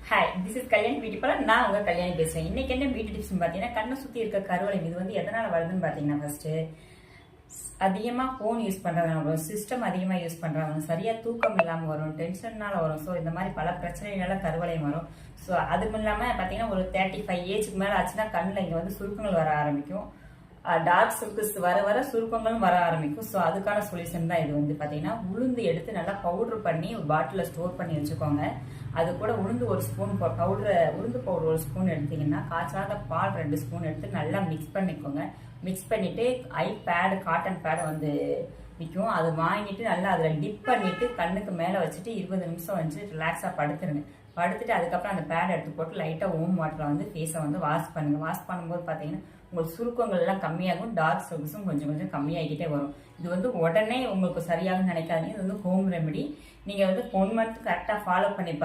Hi, this is Kalyani beauty parlour. நான் உங்க கல்யாணி பேசுறேன். இன்னைக்கு என்ன பியூட்டி டிப்ஸ் பார்த்தீங்கன்னா, கண்ணை சுற்றி இருக்க கருவளை இது வந்து எதனால வருதுன்னு பார்த்தீங்கன்னா, ஃபர்ஸ்ட் அதிகமாக ஃபோன் யூஸ் பண்ணுறதுனால வரும், சிஸ்டம் அதிகமாக யூஸ் பண்ணுறவங்க, சரியாக தூக்கம் இல்லாமல் வரும், டென்ஷன்னால வரும். ஸோ இந்த மாதிரி பல பிரச்சனைகளால கருவளையம் வரும். ஸோ அதுவும் இல்லாமல் பார்த்தீங்கன்னா, ஒரு 35 ஏஜுக்கு மேலே ஆச்சுன்னா கண்ணில் இங்கே வந்து சுருக்கங்கள் வர ஆரம்பிக்கும். டார்க் சர்க்கிள்ஸ் வர வர சுருக்கங்களும் வர ஆரம்பிக்கும். ஸோ அதுக்கான சொல்யூஷன் தான் இது வந்து பார்த்தீங்கன்னா, உளுந்து எடுத்து நல்லா பவுடர் பண்ணி ஒரு பாட்டிலில் ஸ்டோர் பண்ணி வச்சுக்கோங்க. அது கூட உளுந்து ஒரு ஸ்பூன் உளுந்து பவுடர் ஒரு ஸ்பூன் எடுத்தீங்கன்னா, காய்ச்சாத பால் 2 ஸ்பூன் எடுத்து நல்லா மிக்ஸ் பண்ணிக்கோங்க. மிக்ஸ் பண்ணிட்டு ஐ பேடு, காட்டன் பேடு வந்து விற்கும், அது வாங்கிட்டு நல்லா அதில் டிப் பண்ணிட்டு கண்ணுக்கு மேலே வச்சுட்டு 20 நிமிஷம் வந்து ரிலாக்ஸாக படுத்துருங்க. படுத்துட்டு அதுக்கப்புறம் அந்த பேட் எடுத்து போட்டு லைட்டாக ஓம் வாட்டரில் வந்து ஃபேஸை வந்து வாஷ் பண்ணுங்க. வாஷ் பண்ணும்போது பார்த்தீங்கன்னா உங்களுக்கு சுருக்கங்கள் எல்லாம் கம்மியாகும், டார்க் சர்க்கிள்ஸும் கொஞ்சம் கொஞ்சம் கம்மியாகிக்கிட்டே வரும். இது வந்து உடனே உங்களுக்கு சரியாகும்னு நினைக்காதீங்க. இது வந்து ஹோம் ரெமெடி. நீங்கள் வந்து 1 மந்த் கரெக்டாக ஃபாலோ பண்ணி பாருங்க.